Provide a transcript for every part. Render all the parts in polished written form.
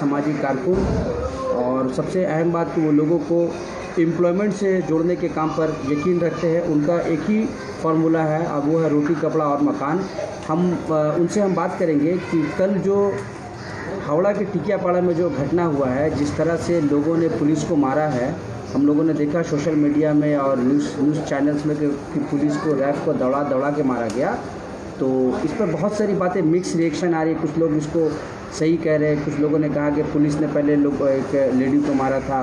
सामाजिक कारकुन, और सबसे अहम बात कि वो लोगों को एम्प्लॉयमेंट से जोड़ने के काम पर यकीन रखते हैं। उनका एक ही फार्मूला है, अब वो है रोटी, कपड़ा और मकान। उनसे हम बात करेंगे कि कल जो हावड़ा के टिकियापाड़ा में जो घटना हुआ है, जिस तरह से लोगों ने पुलिस को मारा है, हम लोगों ने देखा सोशल मीडिया में और न्यूज़ चैनल्स में कि पुलिस को, रैफ को दौड़ा दौड़ा के मारा गया। तो इस पर बहुत सारी बातें, मिक्स रिएक्शन आ रही है। कुछ लोग इसको सही कह रहे हैं, कुछ लोगों ने कहा कि पुलिस ने पहले एक लेडी को मारा था,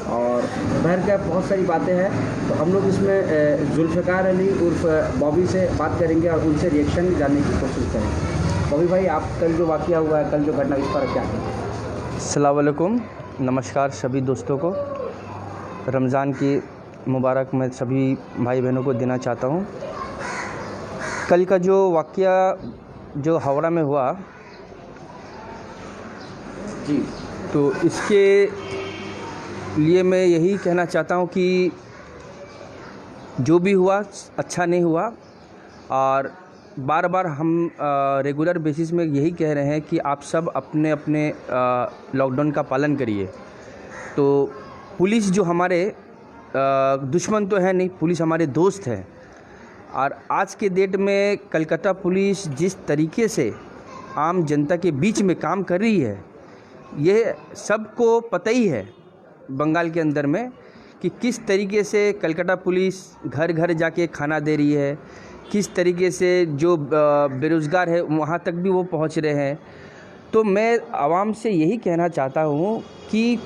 और बहर का बहुत सारी बातें हैं। तो हम लोग इसमें जुल्फ़िकार अली उर्फ बॉबी से बात करेंगे और उनसे रिएक्शन जानने की कोशिश करेंगे। बॉबी भाई, आप कल जो वाक़या हुआ है, कल जो घटना, इस पर क्या कहें? अस्सलाम वालेकुम, नमस्कार सभी दोस्तों को। रमज़ान की मुबारक मैं सभी भाई बहनों को देना चाहता हूँ। कल का जो वाक़या जो हावड़ा में हुआ जी, तो इसके लिए मैं यही कहना चाहता हूँ कि जो भी हुआ अच्छा नहीं हुआ, और बार बार हम रेगुलर बेसिस में यही कह रहे हैं कि आप सब अपने अपने लॉकडाउन का पालन करिए। तो पुलिस जो हमारे दुश्मन तो है नहीं, पुलिस हमारे दोस्त है। और आज के डेट में कलकत्ता पुलिस जिस तरीके से आम जनता के बीच में काम कर रही है, ये सबको पता ही है बंगाल के अंदर में कि किस तरीके से कलकत्ता पुलिस घर घर जाके खाना दे रही है, किस तरीके से जो बेरोज़गार है वहाँ तक भी वो पहुँच रहे हैं। तो मैं आवाम से यही कहना चाहता हूँ कि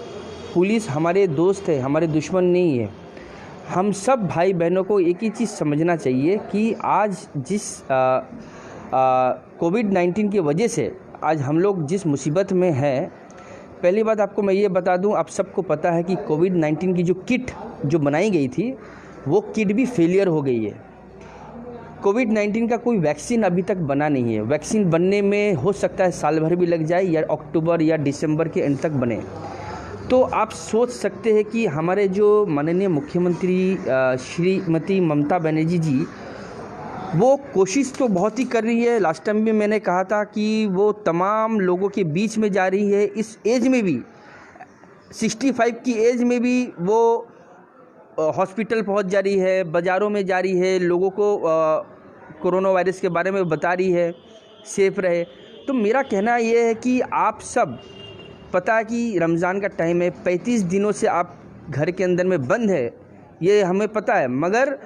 पुलिस हमारे दोस्त है, हमारे दुश्मन नहीं है। हम सब भाई बहनों को एक ही चीज़ समझना चाहिए कि आज जिस कोविड-19 की वजह से आज हम लोग जिस मुसीबत में हैं, पहली बात आपको मैं ये बता दूं, आप सबको पता है कि कोविड-19 की जो किट जो बनाई गई थी, वो किट भी फेलियर हो गई है। कोविड-19 का कोई वैक्सीन अभी तक बना नहीं है। वैक्सीन बनने में हो सकता है साल भर भी लग जाए, या अक्टूबर या दिसंबर के एंड तक बने। तो आप सोच सकते हैं कि हमारे जो माननीय मुख्यमंत्री श्रीमती ममता बनर्जी जी, वो कोशिश तो बहुत ही कर रही है। लास्ट टाइम भी मैंने कहा था कि वो तमाम लोगों के बीच में जा रही है। इस एज में भी, 65 की एज में भी वो हॉस्पिटल पहुंच जा रही है, बाज़ारों में जा रही है, लोगों को कोरोना वायरस के बारे में बता रही है, सेफ रहे। तो मेरा कहना ये है कि आप सब, पता है कि रमज़ान का टाइम है, 35 दिनों से आप घर के अंदर में बंद है, ये हमें पता है। मगर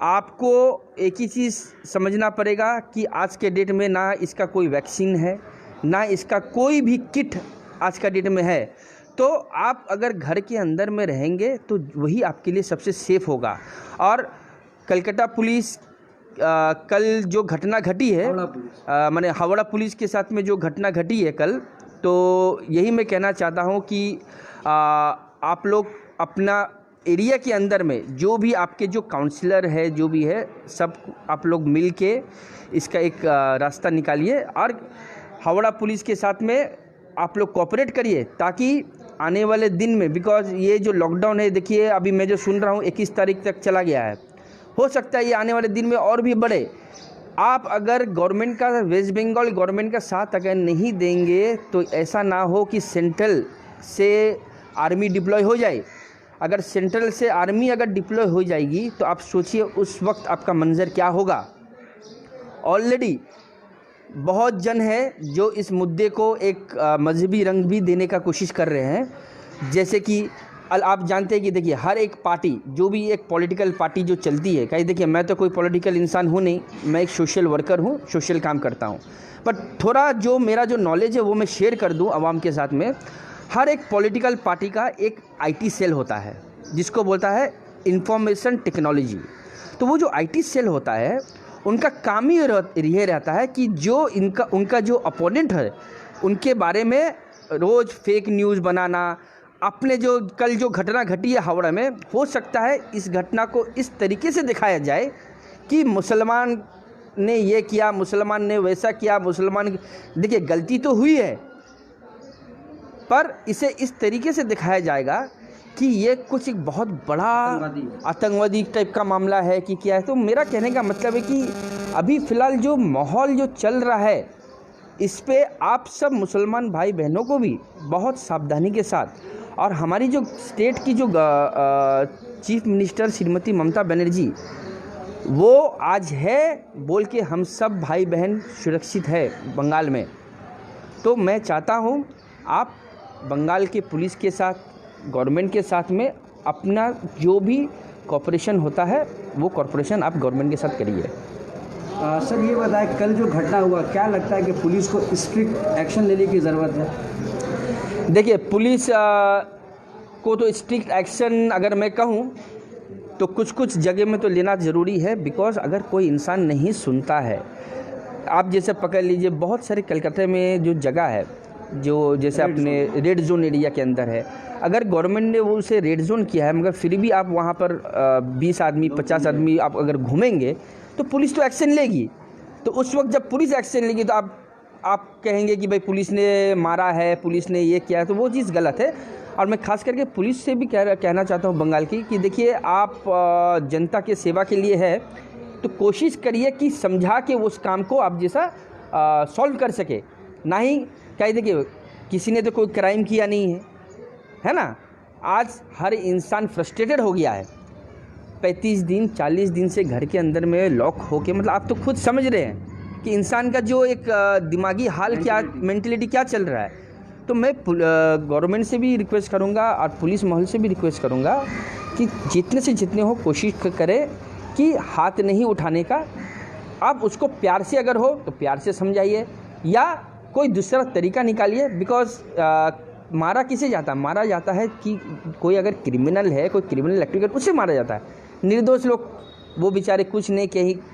आपको एक ही चीज़ समझना पड़ेगा कि आज के डेट में ना इसका कोई वैक्सीन है, ना इसका कोई भी किट आज का डेट में है। तो आप अगर घर के अंदर में रहेंगे तो वही आपके लिए सबसे सेफ़ होगा। और कलकत्ता पुलिस कल जो घटना घटी है, माने हावड़ा पुलिस के साथ में जो घटना घटी है कल, तो यही मैं कहना चाहता हूँ कि आप लोग अपना एरिया के अंदर में जो भी आपके जो काउंसलर है, जो भी है, सब आप लोग मिल के इसका एक रास्ता निकालिए और हावड़ा पुलिस के साथ में आप लोग कोऑपरेट करिए, ताकि आने वाले दिन में, बिकॉज़ ये जो लॉकडाउन है, देखिए अभी मैं जो सुन रहा हूँ 21 तारीख तक चला गया है, हो सकता है ये आने वाले दिन में और भी बढ़े। आप अगर गवर्नमेंट का, वेस्ट बंगाल गवर्नमेंट का साथ अगर नहीं देंगे तो ऐसा ना हो कि सेंट्रल से आर्मी डिप्लॉय हो जाए। अगर सेंट्रल से आर्मी अगर डिप्लॉय हो जाएगी तो आप सोचिए उस वक्त आपका मंजर क्या होगा। ऑलरेडी बहुत जन है जो इस मुद्दे को एक मजहबी रंग भी देने का कोशिश कर रहे हैं। जैसे कि आप जानते हैं कि देखिए हर एक पार्टी, जो भी एक पॉलिटिकल पार्टी जो चलती है, कहीं देखिए मैं तो कोई पॉलिटिकल इंसान हूँ नहीं, मैं एक सोशल वर्कर हूँ, सोशल काम करता हूँ, बट थोड़ा जो मेरा जो नॉलेज है वो मैं शेयर कर दूँ आवाम के साथ में। हर एक पॉलिटिकल पार्टी का एक आईटी सेल होता है जिसको बोलता है इंफॉर्मेशन टेक्नोलॉजी। तो वो जो आईटी सेल होता है उनका काम ही ये रहता है कि जो उनका जो अपोनेंट है उनके बारे में रोज़ फेक न्यूज़ बनाना। अपने जो कल जो घटना घटी है हावड़ा में, हो सकता है इस घटना को इस तरीके से दिखाया जाए कि मुसलमान ने ये किया, मुसलमान ने वैसा किया, मुसलमान, देखिए गलती तो हुई है, पर इसे इस तरीके से दिखाया जाएगा कि ये कुछ एक बहुत बड़ा आतंकवादी टाइप का मामला है कि क्या है। तो मेरा कहने का मतलब है कि अभी फ़िलहाल जो माहौल जो चल रहा है इस पे आप सब मुसलमान भाई बहनों को भी बहुत सावधानी के साथ, और हमारी जो स्टेट की जो चीफ मिनिस्टर श्रीमती ममता बनर्जी, वो आज है बोल के हम सब भाई बहन सुरक्षित है बंगाल में। तो मैं चाहता हूँ आप बंगाल के पुलिस के साथ, गवर्नमेंट के साथ में अपना जो भी कॉपरेशन होता है वो कॉपरेशन आप गवर्नमेंट के साथ करिए। सर ये बताएं, कल जो घटना हुआ, क्या लगता है कि पुलिस को स्ट्रिक्ट एक्शन लेने की ज़रूरत है? देखिए, पुलिस को तो स्ट्रिक्ट एक्शन अगर मैं कहूँ तो कुछ जगह में तो लेना ज़रूरी है, बिकॉज अगर कोई इंसान नहीं सुनता है, आप जैसे पकड़ लीजिए बहुत सारे कलकत्ते में जो जगह है जो जैसे अपने रेड जोन एरिया के अंदर है, अगर गवर्नमेंट ने वो उसे रेड जोन किया है मगर फिर भी आप वहाँ पर 20 आदमी 50 आदमी आप अगर घूमेंगे तो पुलिस तो एक्शन लेगी। तो उस वक्त जब पुलिस एक्शन लेगी तो आप कहेंगे कि भाई पुलिस ने मारा है, पुलिस ने ये किया है, तो वो चीज़ गलत है। और मैं खास करके पुलिस से भी कहना चाहता हूँ बंगाल की कि देखिए, आप जनता के सेवा के लिए है तो कोशिश करिए कि समझा के उस काम को आप जैसा सॉल्व कर सके, ना ही क्या देखिए किसी ने तो कोई क्राइम किया नहीं है ना। आज हर इंसान फ्रस्ट्रेटेड हो गया है, 35 दिन 40 दिन से घर के अंदर में लॉक होके, मतलब आप तो खुद समझ रहे हैं कि इंसान का जो एक दिमागी हाल क्या, मेंटलिटी क्या चल रहा है। तो मैं गवर्नमेंट से भी रिक्वेस्ट करूंगा और पुलिस महल से भी रिक्वेस्ट करूंगा कि जितने से जितने हो कोशिश करें कि हाथ नहीं उठाने का। आप उसको प्यार से अगर हो तो प्यार से समझाइए या कोई दूसरा तरीका निकालिए, बिकॉज मारा किसे जाता है? मारा जाता है कि कोई अगर क्रिमिनल है, कोई क्रिमिनल एक्टिविटी, उससे मारा जाता है। निर्दोष लोग, वो बेचारे कुछ नहीं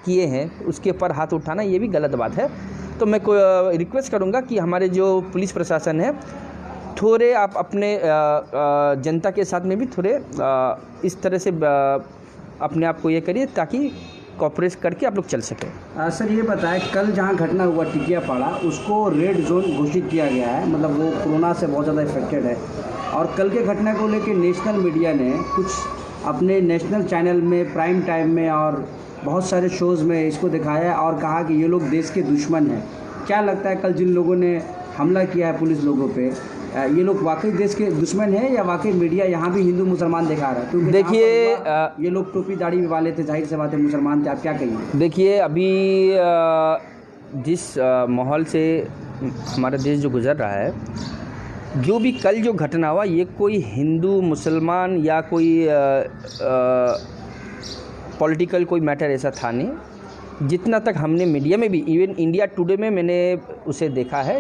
किए हैं, उसके ऊपर हाथ उठाना ये भी गलत बात है। तो मैं रिक्वेस्ट करूंगा कि हमारे जो पुलिस प्रशासन है, थोड़े आप अपने जनता के साथ में भी थोड़े इस तरह से अपने आप को ये करिए ताकि कॉपरेट करके आप लोग चल सकें। सर ये बताएं, कल जहां घटना हुआ टिकियापाड़ा, उसको रेड जोन घोषित किया गया है, मतलब वो कोरोना से बहुत ज़्यादा इफेक्टेड है। और कल के घटना को लेकर नेशनल मीडिया ने कुछ अपने नेशनल चैनल में प्राइम टाइम में और बहुत सारे शोज़ में इसको दिखाया है और कहा कि ये लोग देश के दुश्मन हैं। क्या लगता है, कल जिन लोगों ने हमला किया है पुलिस लोगों पे, ये लोग वाकई देश के दुश्मन हैं या वाकई मीडिया यहाँ भी हिंदू मुसलमान दिखा रहा है? क्योंकि देखिए, ये लोग टोपी दाढ़ी वाले थे, जाहिर से बात है मुसलमान थे, आप क्या कहिए? देखिए, अभी जिस माहौल से हमारा देश जो गुजर रहा है, जो भी कल जो घटना हुआ, ये कोई हिंदू मुसलमान या कोई पॉलिटिकल कोई मैटर ऐसा था नहीं। जितना तक हमने मीडिया में भी, इवन इंडिया टुडे में मैंने उसे देखा है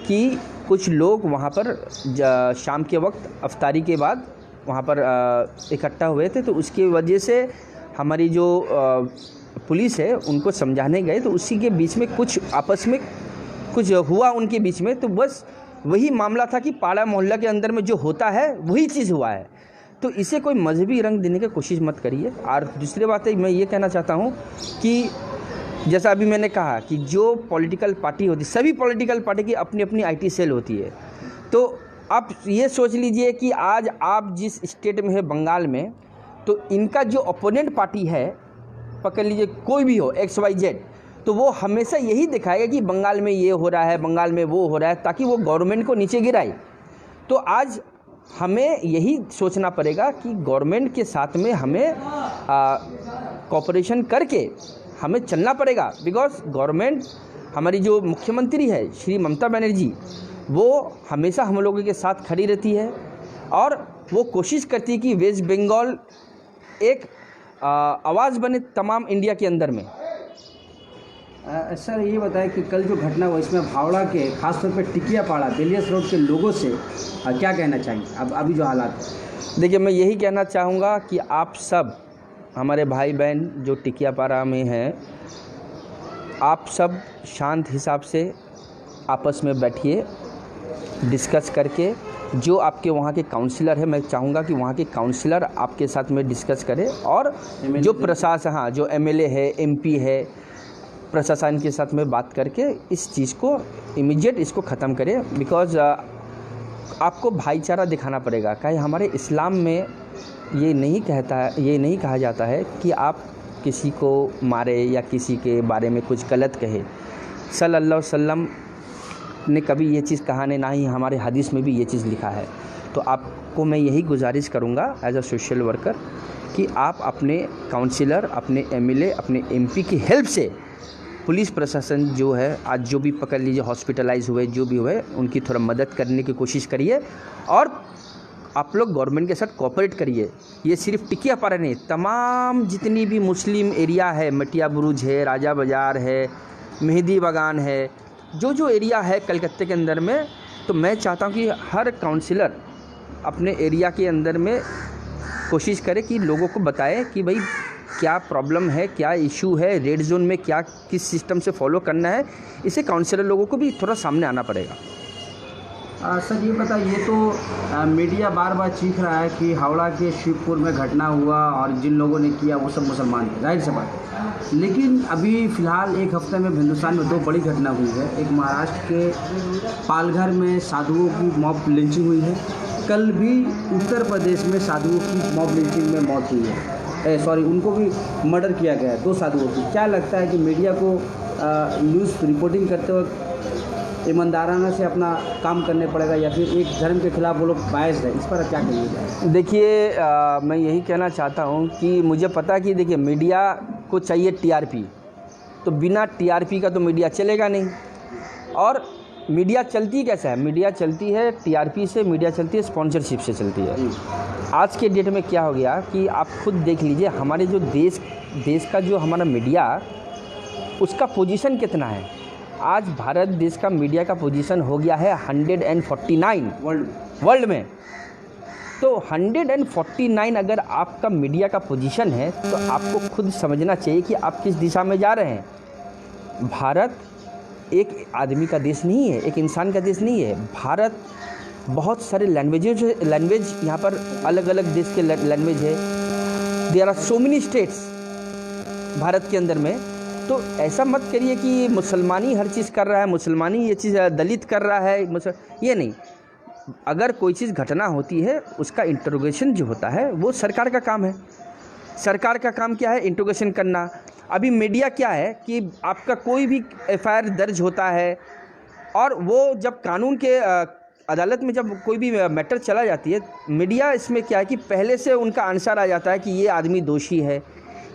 कि कुछ लोग वहाँ पर शाम के वक्त अफ्तारी के बाद वहाँ पर इकट्ठा हुए थे, तो उसकी वजह से हमारी जो पुलिस है उनको समझाने गए, तो उसी के बीच में कुछ आपस में कुछ हुआ उनके बीच में। तो बस वही मामला था कि पाड़ा मोहल्ला के अंदर में जो होता है वही चीज़ हुआ है। तो इसे कोई मजहबी रंग देने की कोशिश मत करिए। और दूसरी बात है, मैं ये कहना चाहता हूँ कि जैसा अभी मैंने कहा कि जो पॉलिटिकल पार्टी होती, सभी पॉलिटिकल पार्टी की अपनी अपनी आईटी सेल होती है। तो आप ये सोच लीजिए कि आज आप जिस स्टेट में है बंगाल में, तो इनका जो ओपोनेंट पार्टी है, पकड़ लीजिए कोई भी हो XYZ, तो वो हमेशा यही दिखाएगा कि बंगाल में ये हो रहा है, बंगाल में वो हो रहा है, ताकि वो गवर्नमेंट को नीचे गिराए। तो आज हमें यही सोचना पड़ेगा कि गवर्नमेंट के साथ में हमें कोऑपरेशन करके हमें चलना पड़ेगा, बिकॉज गवर्नमेंट, हमारी जो मुख्यमंत्री है श्री ममता बनर्जी, वो हमेशा हम लोगों के साथ खड़ी रहती है और वो कोशिश करती है कि वेस्ट बंगाल एक आवाज़ बने तमाम इंडिया के अंदर में। सर ये बताएं कि कल जो घटना हुआ, इसमें भावड़ा के खासतौर पे टिकियापाड़ा बेलियस रोड के लोगों से क्या कहना चाहिए अब अभी जो हालात है? देखिए, मैं यही कहना चाहूँगा कि आप सब हमारे भाई बहन जो टिकियापाड़ा में हैं, आप सब शांत हिसाब से आपस में बैठिए, डिस्कस करके। जो आपके वहाँ के काउंसलर है, मैं चाहूँगा कि वहाँ के काउंसलर आपके साथ में डिस्कस करें, और जो प्रशासन, हाँ, जो MLA है, MP है, प्रशासन के साथ में बात करके इस चीज़ को इमीडिएट इसको ख़त्म करें। बिकॉज आपको भाईचारा दिखाना पड़ेगा। कहीं हमारे इस्लाम में ये नहीं कहा जाता है कि आप किसी को मारे या किसी के बारे में कुछ गलत कहे। सल्लल्लाहु अलैहि वसल्लम ने कभी ये चीज़ कहा नहीं, ना ही हमारे हदीस में भी ये चीज़ लिखा है। तो आपको मैं यही गुजारिश करूँगा एज अ सोशल वर्कर कि आप अपने काउंसिलर, अपने एमएलए, अपने एमपी की हेल्प से पुलिस प्रशासन जो है, आज जो भी पकड़ लीजिए हॉस्पिटलाइज हुए, जो भी हुए, उनकी थोड़ा मदद करने की कोशिश करिए और आप लोग गवर्नमेंट के साथ कोऑपरेट करिए। ये सिर्फ टिकिया पारा नहीं, तमाम जितनी भी मुस्लिम एरिया है, मटिया बुरुज है, राजा बाज़ार है, मेहदी बागान है, जो एरिया है कलकत्ते के अंदर में, तो मैं चाहता हूँ कि हर काउंसिलर अपने एरिया के अंदर में कोशिश करे कि लोगों को बताए कि भाई क्या प्रॉब्लम है, क्या इशू है, रेड जोन में क्या किस सिस्टम से फॉलो करना है। इसे काउंसिलर लोगों को भी थोड़ा सामने आना पड़ेगा। सर ये बताइए, तो मीडिया बार बार चीख रहा है कि हावड़ा के शिवपुर में घटना हुआ और जिन लोगों ने किया वो सब मुसलमान थे, जाहिर सी बात है। लेकिन अभी फ़िलहाल एक हफ्ते में हिंदुस्तान में 2 बड़ी घटना हुई है। एक महाराष्ट्र के पालघर में साधुओं की मॉब लिंचिंग हुई है, कल भी उत्तर प्रदेश में साधुओं की मॉब लिंचिंग में मौत हुई है, उनको भी मर्डर किया गया है 2 साधुओं की। क्या लगता है कि मीडिया को न्यूज़ रिपोर्टिंग करते वक्त ईमानदाराना से अपना काम करने पड़ेगा या फिर एक धर्म के खिलाफ वो लोग बायस है, इस पर क्या कहिएगा? देखिए, मैं यही कहना चाहता हूँ कि मुझे पता है कि देखिए मीडिया को चाहिए टीआरपी, तो बिना टीआरपी का तो मीडिया चलेगा नहीं। और मीडिया चलती कैसा है? मीडिया चलती है टीआरपी से, मीडिया चलती है स्पॉन्सरशिप से चलती है। आज के डेट में क्या हो गया कि आप खुद देख लीजिए, हमारे जो देश का जो हमारा मीडिया, उसका पोजीशन कितना है। आज भारत देश का मीडिया का पोजीशन हो गया है 149 वर्ल्ड में। तो 149 अगर आपका मीडिया का पोजीशन है तो आपको खुद समझना चाहिए कि आप किस दिशा में जा रहे हैं। भारत एक आदमी का देश नहीं है, एक इंसान का देश नहीं है। भारत बहुत सारे लैंग्वेज यहाँ पर अलग अलग देश के लैंग्वेज है। There are so many states Bharat के अंदर में। तो ऐसा मत करिए कि मुसलमानी हर चीज़ कर रहा है, मुसलमानी ये चीज़ दलित कर रहा है, ये नहीं। अगर कोई चीज़ घटना होती है उसका इंट्रोगेशन जो होता है वो सरकार का काम है। सरकार का काम क्या है? इंट्रोगेशन करना। अभी मीडिया क्या है कि आपका कोई भी एफआईआर दर्ज होता है और वो जब कानून के अदालत में जब कोई भी मैटर चला जाती है, मीडिया इसमें क्या है कि पहले से उनका आंसर आ जाता है कि ये आदमी दोषी है,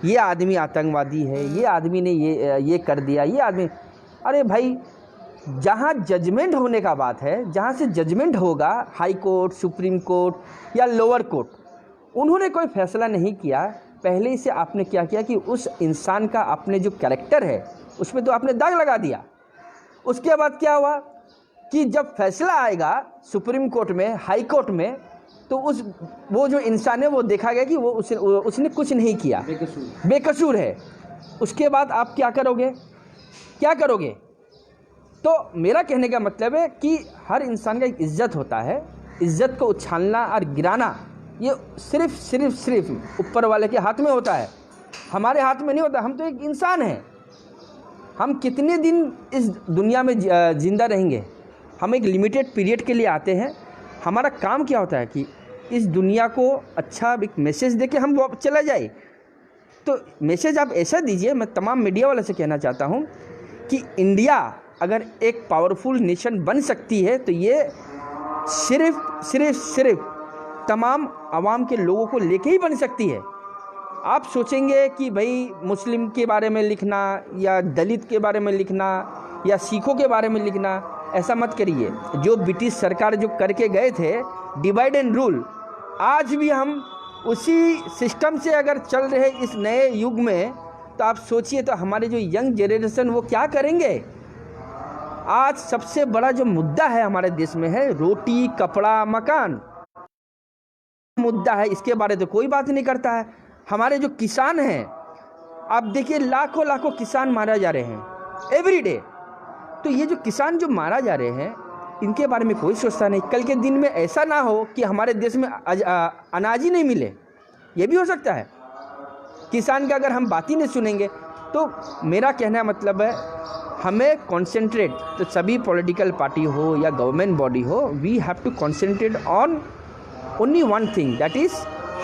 ये आदमी आतंकवादी है, ये आदमी ने ये कर दिया, ये आदमी। अरे भाई, जहाँ जजमेंट होने का बात है, जहाँ से जजमेंट होगा, हाई कोर्ट, सुप्रीम कोर्ट या लोअर कोर्ट, उन्होंने कोई फैसला नहीं किया। पहले से आपने क्या किया कि उस इंसान का अपने जो कैरेक्टर है उसमें तो आपने दाग लगा दिया। उसके बाद क्या हुआ कि जब फैसला आएगा सुप्रीम कोर्ट में, हाई कोर्ट में, तो वो जो इंसान है वो देखा गया कि वो उसने कुछ नहीं किया, बेकसूर है। उसके बाद आप क्या करोगे? तो मेरा कहने का मतलब है कि हर इंसान का एक इज्जत होता है। इज्जत को उछालना और गिराना ये सिर्फ ऊपर वाले के हाथ में होता है, हमारे हाथ में नहीं होता। हम तो एक इंसान हैं। हम कितने दिन इस दुनिया में जिंदा रहेंगे? हम एक लिमिटेड पीरियड के लिए आते हैं। हमारा काम क्या होता है कि इस दुनिया को अच्छा एक मैसेज दे के हम चला जाए। तो मैसेज आप ऐसा दीजिए। मैं तमाम मीडिया वाले से कहना चाहता हूँ कि इंडिया अगर एक पावरफुल नेशन बन सकती है तो ये सिर्फ तमाम आवाम के लोगों को लेके ही बन सकती है। आप सोचेंगे कि भाई मुस्लिम के बारे में लिखना या दलित के बारे में लिखना या सिखों के बारे में लिखना, ऐसा मत करिए। जो ब्रिटिश सरकार जो करके गए थे डिवाइड एंड रूल, आज भी हम उसी सिस्टम से अगर चल रहे इस नए युग में, तो आप सोचिए तो हमारे जो यंग जनरेशन वो क्या करेंगे। आज सबसे बड़ा जो मुद्दा है हमारे देश में है रोटी, कपड़ा, मकान मुद्दा है। इसके बारे में तो कोई बात नहीं करता है। हमारे जो किसान हैं, आप देखिए लाखों किसान मारा जा रहे हैं एवरी डे। तो ये जो किसान जो मारा जा रहे हैं इनके बारे में कोई सोचता नहीं। कल के दिन में ऐसा ना हो कि हमारे देश में अनाज ही नहीं मिले, ये भी हो सकता है। किसान का अगर हम बात ही नहीं सुनेंगे तो मेरा कहना मतलब है हमें कॉन्सेंट्रेट, तो सभी पॉलिटिकल पार्टी हो या गवर्नमेंट बॉडी हो, we have to concentrate on only one thing, that is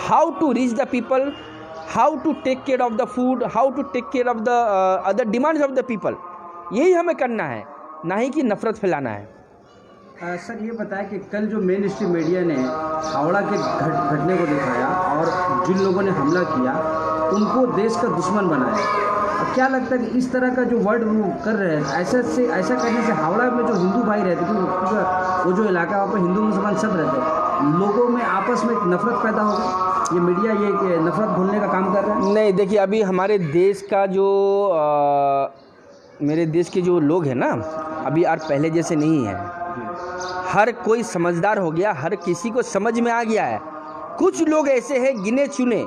how to reach the people, how to take care of the food, how to take care of the other demands of the people. यही हमें करना है, ना ही कि नफ़रत फैलाना है। Sir ये बताएं कि कल जो मेन स्ट्रीम मीडिया ने हावड़ा के घटने को दिखाया और जिन लोगों ने हमला किया उनको देश का दुश्मन बनाया, अब क्या लगता है कि इस तरह का जो वर्ड वो कर रहे हैं, ऐसा करने से हावड़ा में जो हिंदू भाई रहते, क्योंकि वो जो इलाका वहाँ पर हिंदू मुसलमान सब रहते हैं, लोगों में आपस में एक नफरत पैदा होगी, ये मीडिया ये नफरत घोलने का काम कर रहा है? नहीं, देखिए अभी हमारे देश का जो मेरे देश के जो लोग हैं ना, अभी यार पहले जैसे नहीं है। हर कोई समझदार हो गया, हर किसी को समझ में आ गया है। कुछ लोग ऐसे हैं गिने चुने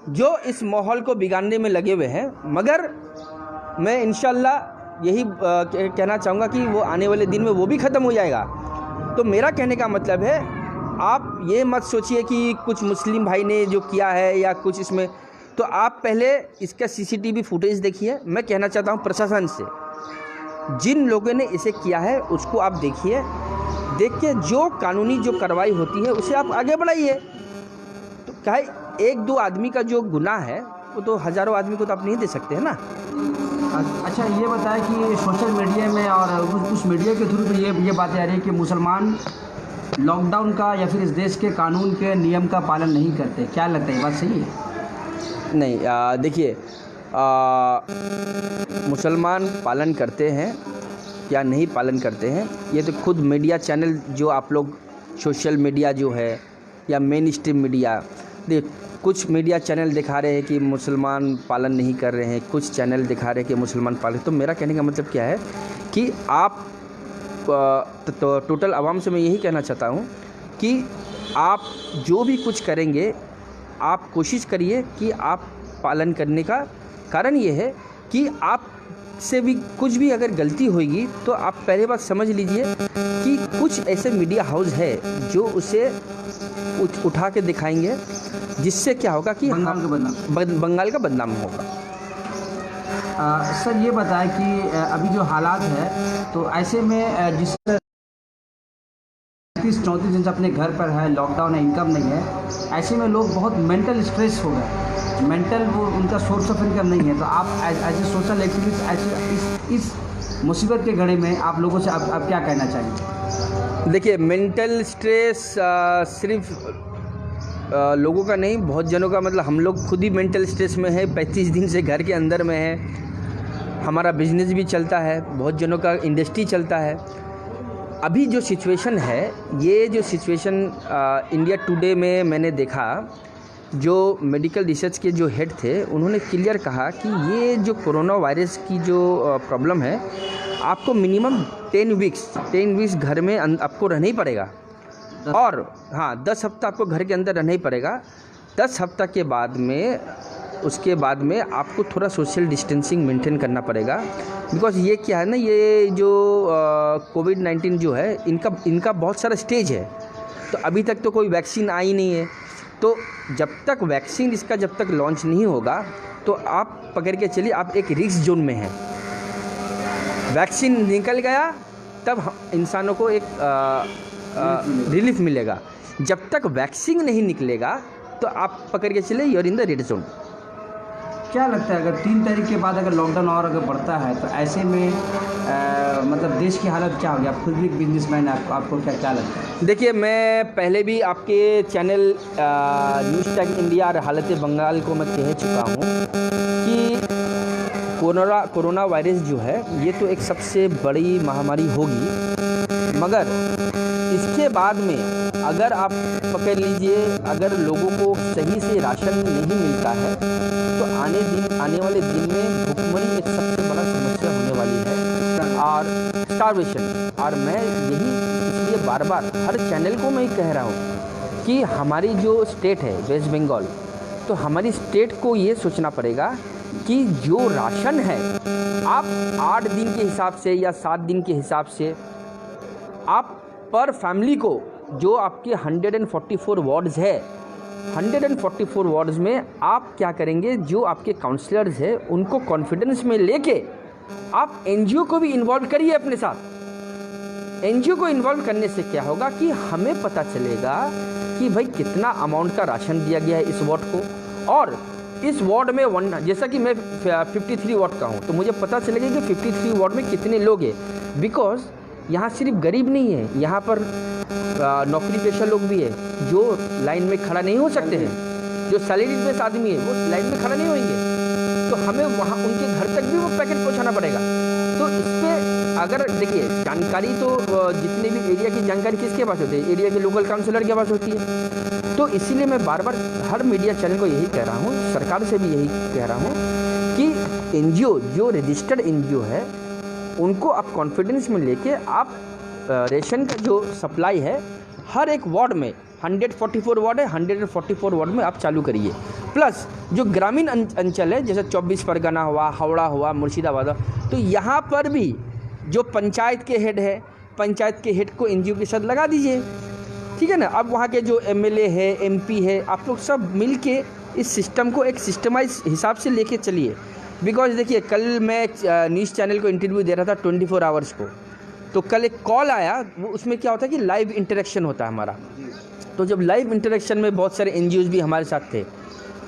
जो इस माहौल को बिगाड़ने में लगे हुए हैं, मगर मैं इंशाल्लाह यही कहना चाहूँगा कि वो आने वाले दिन में वो भी ख़त्म हो जाएगा। तो मेरा कहने का मतलब है, आप ये मत सोचिए कि कुछ मुस्लिम भाई ने जो किया है या कुछ इसमें, तो आप पहले इसका सीसीटीवी फुटेज देखिए। मैं कहना चाहता हूँ प्रशासन से, जिन लोगों ने इसे किया है उसको आप देखिए, देख के जो कानूनी जो कार्रवाई होती है उसे आप आगे बढ़ाइए। तो क्या एक दो आदमी का जो गुनाह है वो तो हज़ारों आदमी को तो आप नहीं दे सकते हैं ना। अच्छा ये बताएं कि सोशल मीडिया में और उस मीडिया के थ्रू भी ये बातें आ रही है कि मुसलमान लॉकडाउन का या फिर इस देश के कानून के नियम का पालन नहीं करते, क्या लगता है ये बात सही है? नहीं, देखिए मुसलमान पालन करते हैं या नहीं पालन करते हैं, ये तो खुद मीडिया चैनल जो आप लोग सोशल मीडिया जो है या मेन स्ट्रीम मीडिया, देख कुछ मीडिया चैनल दिखा रहे हैं कि मुसलमान पालन नहीं कर रहे हैं, कुछ चैनल दिखा रहे हैं कि मुसलमान पालन। तो मेरा कहने का मतलब क्या है कि आप तो टोटल आवाम से मैं यही कहना चाहता हूँ कि आप जो भी कुछ करेंगे आप कोशिश करिए कि आप पालन करने का। कारण ये है कि आप से भी कुछ भी अगर गलती होगी तो आप पहले बात समझ लीजिए कि कुछ ऐसे मीडिया हाउस है जो उसे उठा के दिखाएंगे, जिससे क्या होगा कि बंगाल का बदनाम होगा। सर ये बताएं कि अभी जो हालात है, तो ऐसे में जिस 34 दिन से अपने घर पर है, लॉकडाउन है, इनकम नहीं है, ऐसे में लोग बहुत मेंटल स्ट्रेस हो गए, मेंटल वो उनका सोर्स ऑफ इनकम नहीं है। तो आप एज ए सोशल एक्टिविस्ट ऐसे इस मुसीबत के घड़ी में आप लोगों से आप क्या कहना चाहिए? देखिए मेंटल स्ट्रेस सिर्फ लोगों का नहीं, बहुत जनों का, मतलब हम लोग खुद ही मेंटल स्ट्रेस में है, 35 दिन से घर के अंदर में है। हमारा बिजनेस भी चलता है, बहुत जनों का इंडस्ट्री चलता है। अभी जो सिचुएशन है, ये जो सिचुएशन इंडिया टुडे में मैंने देखा, जो मेडिकल रिसर्च के जो हेड थे उन्होंने क्लियर कहा कि ये जो कोरोना वायरस की जो प्रॉब्लम है, आपको मिनिमम 10 वीक्स घर में आपको रहना ही पड़ेगा। और हाँ, 10 हफ्ता आपको घर के अंदर रहना ही पड़ेगा। 10 हफ्ता के बाद में, उसके बाद में आपको थोड़ा सोशल डिस्टेंसिंग मेंटेन करना पड़ेगा। बिकॉज ये क्या है ना, ये जो कोविड-19 जो है, इनका बहुत सारा स्टेज है। तो अभी तक तो कोई वैक्सीन आई नहीं है। तो जब तक वैक्सीन इसका जब तक लॉन्च नहीं होगा, तो आप पकड़ के चलिए आप एक रिस्क जोन में हैं। वैक्सीन निकल गया तब इंसानों को एक रिलीफ मिलेगा। जब तक वैक्सीन नहीं निकलेगा तो आप पकड़ के चले you're in the red zone. क्या लगता है अगर 3 तारीख के बाद अगर लॉकडाउन और अगर बढ़ता है तो ऐसे में मतलब देश की हालत क्या होगी? आप खुद भी एक बिजनेसमैन हैं, आपको क्या लगता है? देखिए, मैं पहले भी आपके चैनल न्यूज़ टैग इंडिया और हालत बंगाल को मैं कह चुका हूँ कि कोरोना वायरस जो है ये तो एक सबसे बड़ी महामारी होगी, मगर इसके बाद में अगर आप पकड़ लीजिए, अगर लोगों को सही से राशन नहीं मिलता है तो आने वाले दिन में भुखमरी एक सबसे बड़ा समस्या होने वाली है और स्टारवेशन। और मैं यही इसलिए बार बार हर चैनल को मैं कह रहा हूँ कि हमारी जो स्टेट है वेस्ट बंगाल, तो हमारी स्टेट को ये सोचना पड़ेगा कि जो राशन है आप 8 दिन के हिसाब से या 7 दिन के हिसाब से आप पर फैमिली को, जो आपके 144 वार्ड्स है, 144 वार्ड्स में आप क्या करेंगे, जो आपके काउंसलर्स हैं उनको कॉन्फिडेंस में लेके आप एनजीओ को भी इन्वॉल्व करिए अपने साथ। एनजीओ को इन्वॉल्व करने से क्या होगा कि हमें पता चलेगा कि भाई कितना अमाउंट का राशन दिया गया है इस वार्ड को, और इस वार्ड में जैसा कि मैं 53 वार्ड का हूँ तो मुझे पता चलेगा कि 53 वार्ड में कितने लोग हैं। बिकॉज यहाँ सिर्फ गरीब नहीं है, यहाँ पर नौकरी पेशा लोग भी है जो लाइन में खड़ा नहीं हो सकते हैं। जो सैलरी बेस आदमी है वो लाइन में खड़ा नहीं होंगे, तो हमें वहाँ उनके घर तक भी वो पैकेट पहुँचाना पड़ेगा। तो इस पर अगर देखिए, जानकारी तो जितने भी एरिया की जानकारी किसके पास होती है? एरिया के लोकल काउंसिलर के पास होती है। तो इसीलिए मैं बार बार हर मीडिया चैनल को यही कह रहा हूँ, सरकार से भी यही कह रहा हूँ कि एनजीओ जो रजिस्टर्ड एनजीओ है उनको आप कॉन्फिडेंस में लेके आप रेशन का जो सप्लाई है हर एक वार्ड में, 144 वार्ड है, 144 वार्ड में आप चालू करिए। प्लस जो ग्रामीण अंचल है जैसे 24 परगना हुआ, हावड़ा हुआ, मुर्शिदाबाद, तो यहाँ पर भी जो पंचायत के हेड है, पंचायत के हेड को एनजीओ के साथ लगा दीजिए, ठीक है ना। अब वहाँ के जो एमएलए है, एमपी है, आप लोग सब मिल के इस सिस्टम को एक सिस्टमाइज हिसाब से लेके चलिए। बिकॉज देखिए, कल मैं न्यूज़ चैनल को इंटरव्यू दे रहा था 24 आवर्स को, तो कल एक कॉल आया, वो उसमें क्या होता है कि लाइव इंटरेक्शन होता है हमारा। तो जब लाइव इंटरेक्शन में बहुत सारे एनजीओज भी हमारे साथ थे,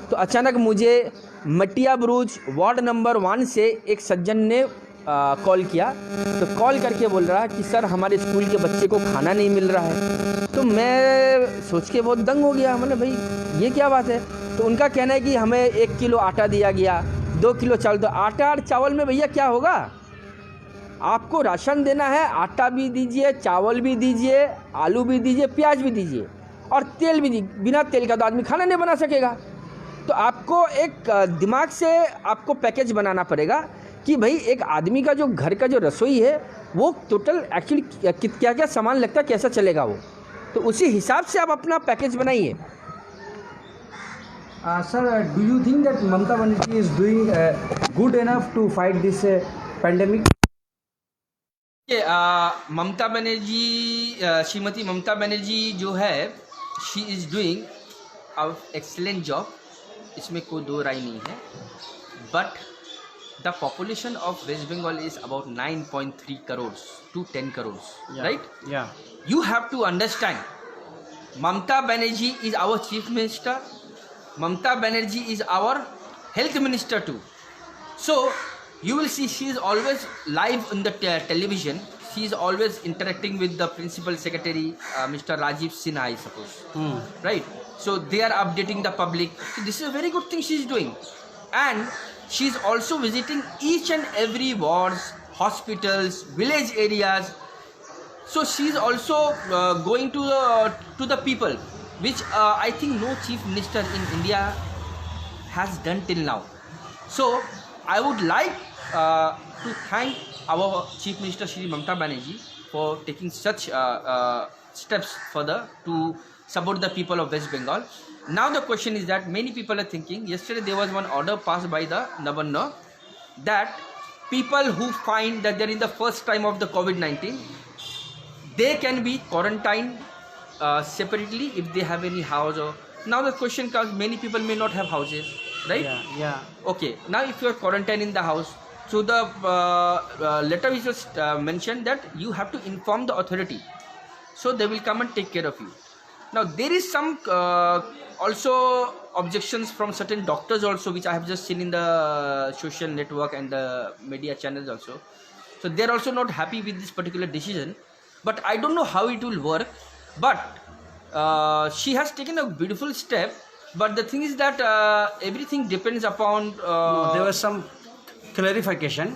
तो अचानक मुझे मटिया बुरुज वार्ड नंबर 1 से एक सज्जन ने कॉल किया। तो कॉल करके बोल रहा है कि सर हमारे स्कूल के बच्चे को खाना नहीं मिल रहा है। तो मैं सोच के बहुत दंग हो गया, मैंने भाई ये क्या बात है। तो उनका कहना है कि हमें 1 किलो आटा दिया गया, 2 किलो चावल। तो आटा और चावल में भैया क्या होगा, आपको राशन देना है, आटा भी दीजिए, चावल भी दीजिए, आलू भी दीजिए, प्याज भी दीजिए और तेल भी दीजिए। बिना तेल का तो आदमी खाना नहीं बना सकेगा। तो आपको एक दिमाग से आपको पैकेज बनाना पड़ेगा कि भाई एक आदमी का जो घर का जो रसोई है वो टोटल एक्चुअली क्या क्या सामान लगता है, कैसा चलेगा वो, तो उसी हिसाब से आप अपना पैकेज बनाइए। Sir, do you think that Mamata Banerjee is doing good enough to fight this pandemic? Mamata Banerjee, Shrimati ममता बनर्जी जो है, she is doing a excellent job, इसमें कोई दो राय नहीं है। But the population of West Bengal is about 9.3 crores to 10 crores, right? Yeah. You have to understand, Mamata Banerjee is our chief minister. Mamata Banerjee is our health minister too. So you will see she is always live on the television. She is always interacting with the principal secretary, Mr. Rajiv Sinha, I suppose. Right? So they are updating the public. So this is a very good thing she is doing. And she is also visiting each and every wards, hospitals, village areas. So she is also going to the people, which I think no chief minister in India has done till now. So I would like to thank our chief minister Shri Mamata Banerjee for taking such steps further to support the people of West Bengal. Now the question is that many people are thinking, yesterday there was one order passed by the Governor that people who find that they're in the first time of the COVID-19, they can be quarantined separately if they have any house. Or now the question comes, many people may not have houses, right? Yeah. Okay, now if you are quarantined in the house, so the letter which was mentioned that you have to inform the authority, so they will come and take care of you. Now there is some also objections from certain doctors also, which I have just seen in the social network and the media channels also. So they are also not happy with this particular decision, but I don't know how it will work. But she has taken a beautiful step, but the thing is that everything depends upon There was some clarification.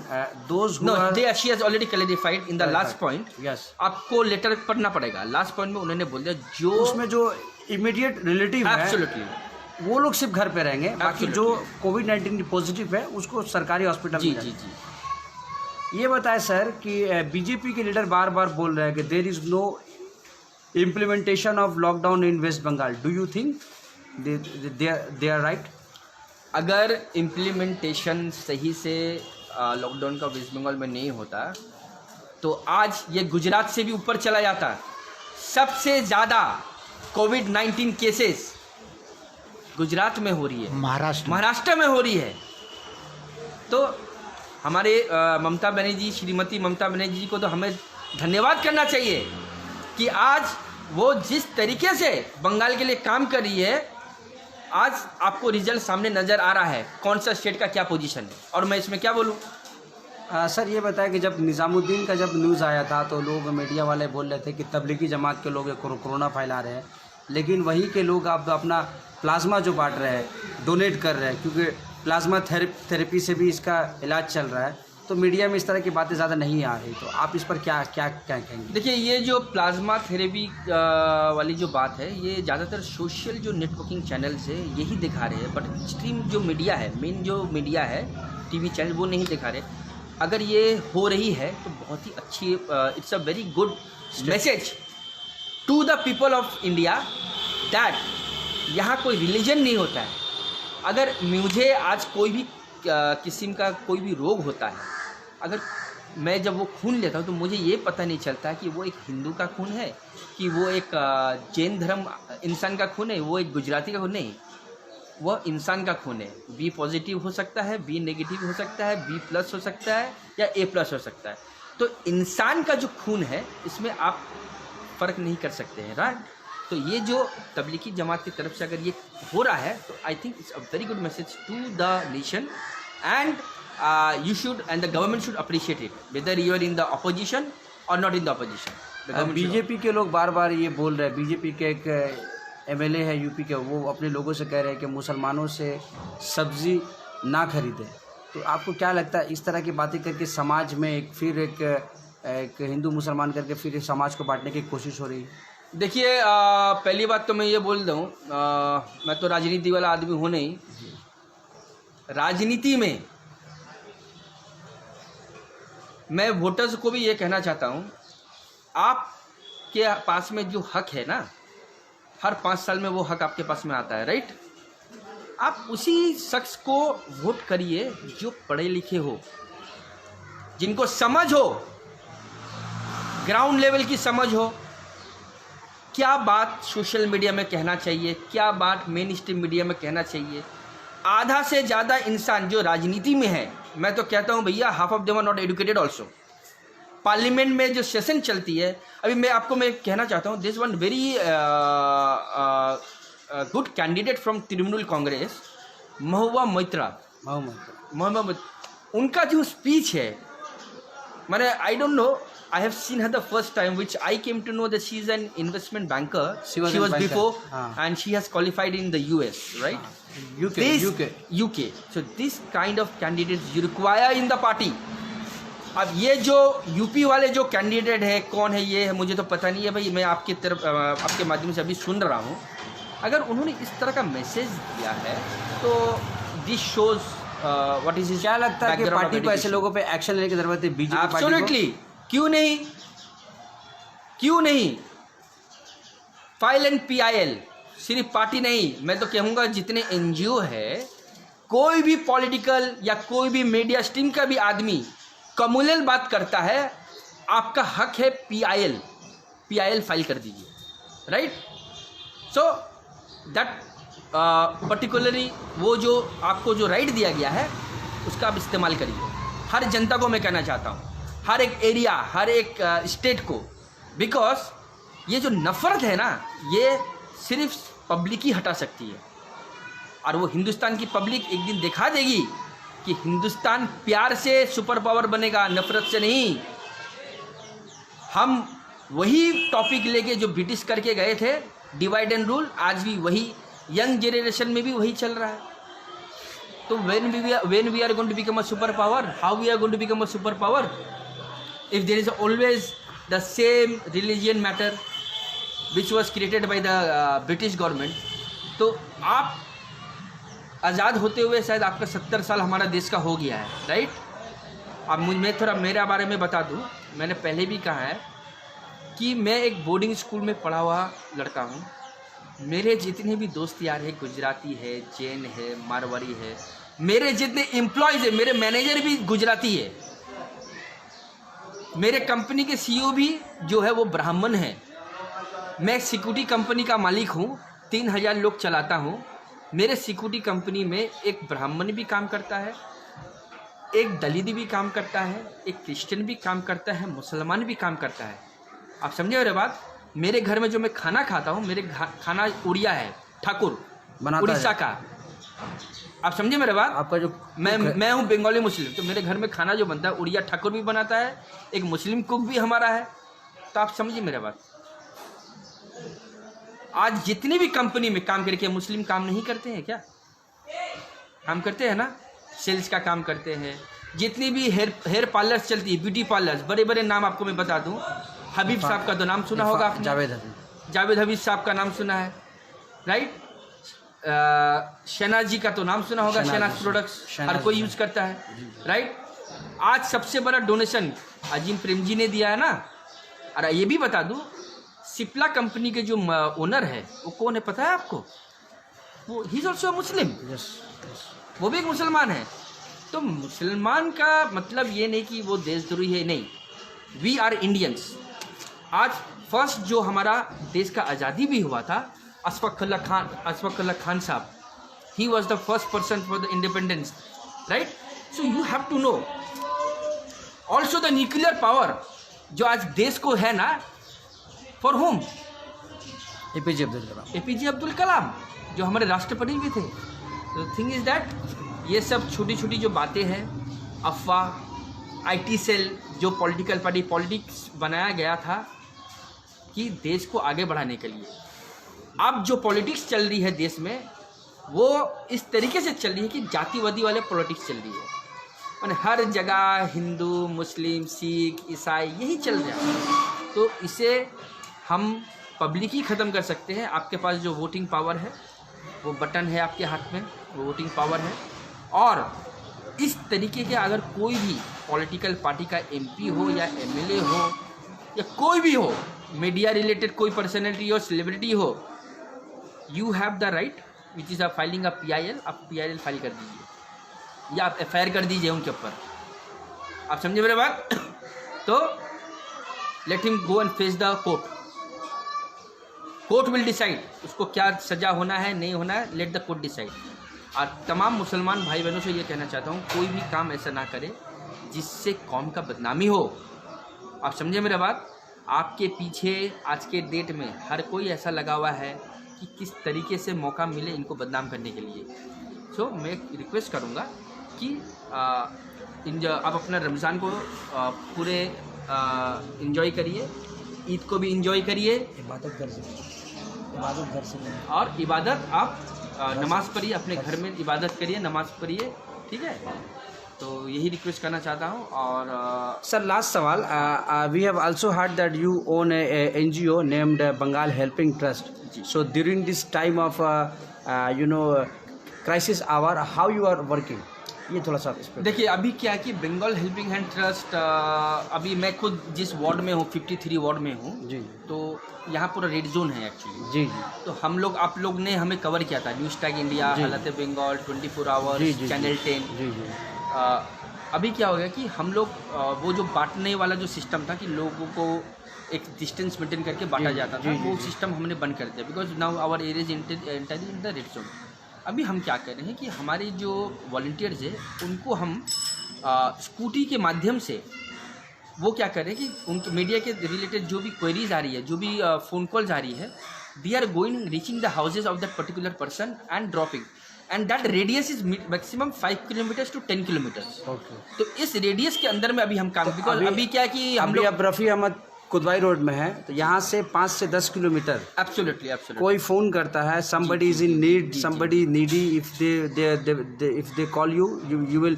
Those who are she has already clarified in the last point. Yes. आपको letter पढ़ना पड़ेगा। Last point में उन्होंने बोल दिया जो उसमें जो इमीडिएट रिलेटिव है, एब्सोल्युटली वो लोग सिर्फ घर पे रहेंगे, बाकी जो कोविड-19 पॉजिटिव है उसको सरकारी हॉस्पिटल में जी। ये बताएं सर कि बीजेपी के लीडर बार बार बोल रहे हैं कि there is no implementation of lockdown in West Bengal. Do you think they are right? अगर इम्प्लीमेंटेशन सही से लॉकडाउन का वेस्ट बंगाल में नहीं होता तो आज ये गुजरात से भी ऊपर चला जाता। सबसे ज़्यादा कोविड-19 केसेस गुजरात में हो रही है, महाराष्ट्र में हो रही है। तो हमारे ममता बनर्जी, श्रीमती ममता बनर्जी जी को तो हमें धन्यवाद करना चाहिए कि आज वो जिस तरीके से बंगाल के लिए काम कर रही है, आज आपको रिजल्ट सामने नज़र आ रहा है कौन सा स्टेट का क्या पोजीशन है। और मैं इसमें क्या बोलूँ, सर ये बताया कि जब निज़ामुद्दीन का जब न्यूज़ आया था तो लोग मीडिया वाले बोल रहे थे कि तबलीगी जमात के लोग कोरोना फैला रहे हैं, लेकिन वहीं के लोग अब अपना प्लाज्मा जो बांट रहे हैं, डोनेट कर रहे हैं, क्योंकि प्लाज्मा थेरेपी से भी इसका इलाज चल रहा है। तो मीडिया में इस तरह की बातें ज़्यादा नहीं आ रही, तो आप इस पर क्या क्या क्या कहेंगे? देखिए, ये जो प्लाज्मा थेरेपी वाली जो बात है, ये ज़्यादातर सोशल जो नेटवर्किंग चैनल्स है यही दिखा रहे हैं, बट स्ट्रीम जो मीडिया है, मेन जो मीडिया है, टीवी चैनल, वो नहीं दिखा रहे। अगर ये हो रही है तो बहुत ही अच्छी, it's a very good message to the people of India that यहाँ कोई रिलीजन नहीं होता है। अगर मुझे आज कोई भी किस्म का कोई भी रोग होता है, अगर मैं जब वो खून लेता हूँ तो मुझे ये पता नहीं चलता कि वो एक हिंदू का खून है, कि वो एक जैन धर्म इंसान का खून है, वो एक गुजराती का खून नहीं, वह इंसान का खून है। बी पॉजिटिव हो सकता है, बी नेगेटिव हो सकता है, बी प्लस हो सकता है या ए प्लस हो सकता है। तो इंसान का जो खून है इसमें आप फ़र्क नहीं कर सकते हैं, राइट। तो ये जो तबलीगी जमात की तरफ से अगर ये हो रहा है तो I think it's a very good message to the nation, and you should and the government should appreciate it, whether you are in the opposition or not in the opposition। BJP के लोग बार बार ये बोल रहे हैं, BJP के एक MLA है UP के, वो अपने लोगों से कह रहे हैं कि मुसलमानों से सब्जी ना खरीदें। तो आपको क्या लगता है इस तरह की बातें करके समाज में एक हिंदू मुसलमान करके फिर समाज को बांटने की कोशिश हो रही है? देखिए, पहली बात तो मैं ये बोल दूँ, मैं तो राजनीति वाला आदमी हूँ नहीं। राजनीति में मैं वोटर्स को भी ये कहना चाहता हूँ, आपके पास में जो हक है ना, हर 5 साल में वो हक आपके पास में आता है, राइट। आप उसी शख्स को वोट करिए जो पढ़े लिखे हो, जिनको समझ हो, ग्राउंड लेवल की समझ हो, क्या बात सोशल मीडिया में कहना चाहिए, क्या बात मेन स्ट्रीम मीडिया में कहना चाहिए। आधा से ज़्यादा इंसान जो राजनीति में है, मैं तो कहता हूँ भैया, half of them are not educated also. Parliament में जो सेशन चलती है, अभी मैं कहना चाहता हूँ, this one very good candidate from Trinamool Congress, Mahua Moitra, उनका जो स्पीच है, मैंने I don't know, I have seen her the first time, which I came to know that she is an investment banker. She was before, and she has qualified in the US, right? UK. So this kind of candidates you require in the party. अब ये जो UP वाले जो candidate है, कौन है ये है मुझे तो पता नहीं है भाई, मैं आपकी तरफ आपके माध्यम से अभी सुन रहा हूँ। अगर उन्होंने इस तरह का मैसेज दिया है तो दिस शोज व्हाट इज, क्या लगता है कि पार्टी को ऐसे लोगों पे एक्शन लेने की जरूरत है? बीजेपी एब्सोल्युटली, क्यों नहीं। फाइल एंड PIL, सिर्फ पार्टी नहीं, मैं तो कहूँगा जितने NGO है, कोई भी पॉलिटिकल या कोई भी मीडिया स्ट्रीम का भी आदमी कम्युनल बात करता है, आपका हक है PIL फाइल कर दीजिए, राइट। सो दैट पर्टिकुलरली वो जो आपको जो राइट दिया गया है उसका आप इस्तेमाल करिए। हर जनता को मैं कहना चाहता हूँ, हर एक एरिया, हर एक स्टेट को, बिकॉज ये जो नफ़रत है ना, ये सिर्फ पब्लिक ही हटा सकती है, और वो हिंदुस्तान की पब्लिक एक दिन दिखा देगी कि हिंदुस्तान प्यार से सुपर पावर बनेगा, नफ़रत से नहीं। हम वही टॉपिक लेके जो ब्रिटिश करके गए थे, डिवाइड एंड रूल, आज भी वही, यंग जनरेशन में भी वही चल रहा है। तो when we are going to become a superpower, how we are going to become a superpower? If there is always the same religion matter which was created by the British government, तो आप आज़ाद होते हुए शायद आपका 70 साल हमारा देश का हो गया है, राइट। अब मैं थोड़ा मेरे बारे में बता दूं, मैंने पहले भी कहा है कि मैं एक बोर्डिंग स्कूल में पढ़ा हुआ लड़का हूं। मेरे जितने भी दोस्त यार है, गुजराती है, जैन है, मारवाड़ी है, मेरे जितने एम्प्लॉयज़ है, मेरे मैनेजर भी गुजराती है, मेरे कंपनी के CEO भी जो है वो ब्राह्मण है। मैं सिक्योरिटी कंपनी का मालिक हूँ, 3000 लोग चलाता हूँ। मेरे सिक्योरिटी कंपनी में एक ब्राह्मण भी काम करता है, एक दलित भी काम करता है, एक क्रिश्चियन भी काम करता है, मुसलमान भी काम करता है। आप समझे मेरे बात। मेरे घर में जो मैं खाना खाता हूँ, मेरे खाना उड़िया है, ठाकुर, उड़ीसा का। आप समझे मेरे बात? आपका जो मैं हूँ बंगाली मुस्लिम, तो मेरे घर में खाना जो बनता है उड़िया ठाकुर भी बनाता है, एक मुस्लिम कुक भी हमारा है। तो आप समझिए मेरे बात। आज जितनी भी कंपनी में काम करके मुस्लिम काम नहीं करते हैं क्या? काम करते हैं ना, सेल्स का काम करते हैं। जितनी भी हेयर पार्लर्स चलती है, ब्यूटी पार्लर्स, बड़े बड़े नाम आपको मैं बता दूं, हबीब साहब का तो नाम सुना होगा आपने, जावेद हबीब साहब का नाम सुना है, राइट? शहनाज जी का तो नाम सुना होगा, शहनाज प्रोडक्ट्स हर कोई यूज करता है, राइट? आज सबसे बड़ा डोनेशन अजीम प्रेम जी ने दिया है ना। और ये भी बता दूं, सिप्ला कंपनी के जो ओनर है वो कौन है पता है आपको? वो ही इज ऑल्सो मुस्लिम, वो भी एक मुसलमान है। तो मुसलमान का मतलब ये नहीं कि वो देशद्रोही है, नहीं, वी आर इंडियंस। आज फर्स्ट जो हमारा देश का आज़ादी भी हुआ था, Ashfaq Ullah Khan sahab, he was the first person for the independence, right? So you have to know also the nuclear power जो आज देश को है ना, for home? APJ Abdul Kalam जो हमारे राष्ट्रपति भी थे। तो थिंग इज दैट ये सब छोटी छोटी जो बातें हैं, अफवाह, आईटी सेल, जो पॉलिटिकल पार्टी पॉलिटिक्स बनाया गया था कि देश को आगे बढ़ाने के लिए, अब जो पॉलिटिक्स चल रही है देश में वो इस तरीके से चल रही है कि जातिवादी वाले पॉलिटिक्स चल रही है। मैंने हर जगह हिंदू, मुस्लिम, सिख, ईसाई यही चल रहा है। तो इसे हम पब्लिक ही ख़त्म कर सकते हैं। आपके पास जो वोटिंग पावर है, वो बटन है आपके हाथ में, वो वोटिंग पावर है। और इस तरीके के अगर कोई भी पॉलिटिकल पार्टी का एमपी हो या एमएलए हो या कोई भी हो, मीडिया रिलेटेड कोई पर्सनैलिटी हो, सेलिब्रिटी हो, you have the right which is filing a PIL, आप PIL फाइल कर दीजिए या आप FIR कर दीजिए उनके ऊपर। आप समझे मेरे बात? तो let him go and face the court, court will decide उसको क्या सज़ा होना है, नहीं होना है, लेट द कोर्ट डिसाइड। और तमाम मुसलमान भाई बहनों से ये कहना चाहता हूँ, कोई भी काम ऐसा ना करे जिससे कौम का बदनामी हो। आप समझे मेरा बात? आपके पीछे आज के डेट में हर कोई ऐसा लगा हुआ है कि किस तरीके से मौका मिले इनको बदनाम करने के लिए। सो मैं रिक्वेस्ट करूँगा कि आप अपना रमज़ान को पूरे इंजॉय करिए, ईद को भी इंजॉय करिए, इबादत घर से और इबादत आप नमाज़ पढ़िए, अपने घर में इबादत करिए, नमाज़ पढ़िए, ठीक है? तो यही रिक्वेस्ट करना चाहता हूँ। और सर लास्ट सवाल, we have also heard that you own a NGO named Bengal helping trust. So during this time of crisis hour, how you are working, ये थोड़ा सा इस पर देखिए। अभी क्या है कि बंगाल हेल्पिंग हैंड ट्रस्ट, अभी मैं खुद जिस वार्ड में हूँ, 53 वार्ड में हूँ जी, तो यहाँ पूरा रेड जोन है एक्चुअली जी जी। तो हम लोग, आप लोग ने हमें कवर किया था, न्यूज़ टैग इंडिया, हालत बंगाल, 24 आवर्स, चैनल 10 जी जी। अभी क्या हो गया कि हम लोग वो जो बांटने वाला जो सिस्टम था कि लोगों को एक डिस्टेंस मेंटेन करके बांटा जाता था, वो सिस्टम हमने बंद कर दिया, because now our area is enter in the red zone. अभी हम क्या कर रहे हैं कि हमारे जो वॉलंटियर्स है उनको हम स्कूटी के माध्यम से वो क्या कर रहे हैं कि उनके मीडिया के रिलेटेड जो भी क्वेरीज आ रही है, जो भी फ़ोन कॉल्स आ रही है, we are going reaching the houses of that particular person and dropping, and that radius is maximum 5 kilometres to 10 kilometres. Okay, तो इस रेडियस के अंदर में अभी हम काम, बिकॉज अभी क्या है कि हम लोग रफ़ी अहमद कुदवाई रोड में है, तो यहाँ से 5 से 10 किलोमीटर एब्सोल्युटली कोई फ़ोन करता है, somebody is in need, somebody needy, if they call you will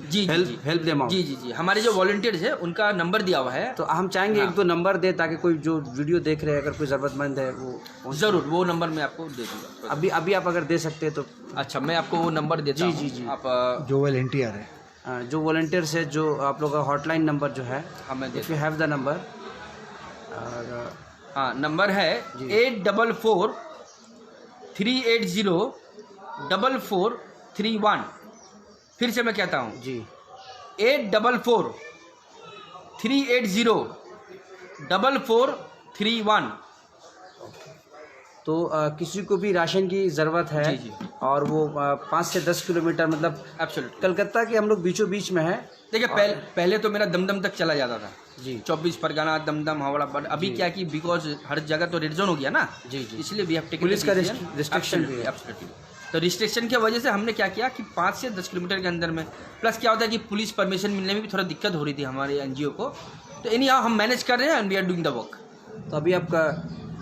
help them out। जी जी जी, हमारे जो वॉलंटियर्स है उनका नंबर दिया हुआ है, तो हम चाहेंगे एक दो नंबर दे, ताकि कोई जो वीडियो देख रहे हैं अगर कोई ज़रूरतमंद है वो ज़रूर वो नंबर मैं आपको दे दूँगा। अभी आप अगर दे सकते हैं तो अच्छा, मैं आपको वो नंबर देता हूँ। जी जी जी, आप जो वॉलंटियर है, जो वॉलंटियर्स है, जो आप लोग का हॉटलाइन नंबर जो है, if you have the number. और हाँ, नंबर है 844 380 4431। फिर से मैं कहता हूँ जी, 844 380 4431। तो किसी को भी राशन की ज़रूरत है जी जी, और वो 5 से 10 किलोमीटर, मतलब एब्सोल्युटली कलकत्ता के हम लोग बीचों बीच में है। देखिए, पहले तो मेरा दमदम तक चला जाता था जी, 24 परगना, दमदम, हावड़ा, बट अभी क्या कि बिकॉज हर जगह तो रेड जोन हो गया ना जी जी, इसलिए भी पुलिस का रिस्ट्रिक्शन भी है एब्सोल्युटली। तो रिस्ट्रिक्शन की वजह से हमने क्या किया कि 5 से 10 किलोमीटर के अंदर में, प्लस क्या होता है कि पुलिस परमिशन मिलने में भी थोड़ा दिक्कत हो रही थी हमारे एनजीओ को, तो एनी हाउ हम मैनेज कर रहे हैं and we are doing the work. तो अभी आप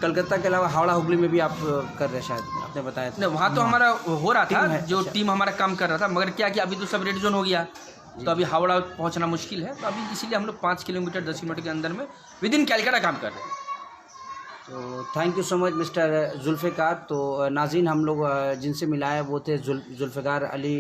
कलकत्ता के अलावा हावड़ा हुगली में भी आप कर रहे हैं शायद, आपने बताया था। नहीं, वहाँ तो हमारा हो रहा था, है, जो अच्छा। टीम हमारा काम कर रहा था, मगर क्या कि अभी तो सब रेड जोन हो गया, तो अभी हावड़ा पहुँचना मुश्किल है, तो अभी इसीलिए हम लोग 5 किलोमीटर 10 किलोमीटर के अंदर में विद इन कैलकाटा काम कर रहे हैं। तो thank you so much mister Zulfikar. तो नाज़रीन, हम लोग जिनसे मिला है वो थे जुल्फ़िकार अली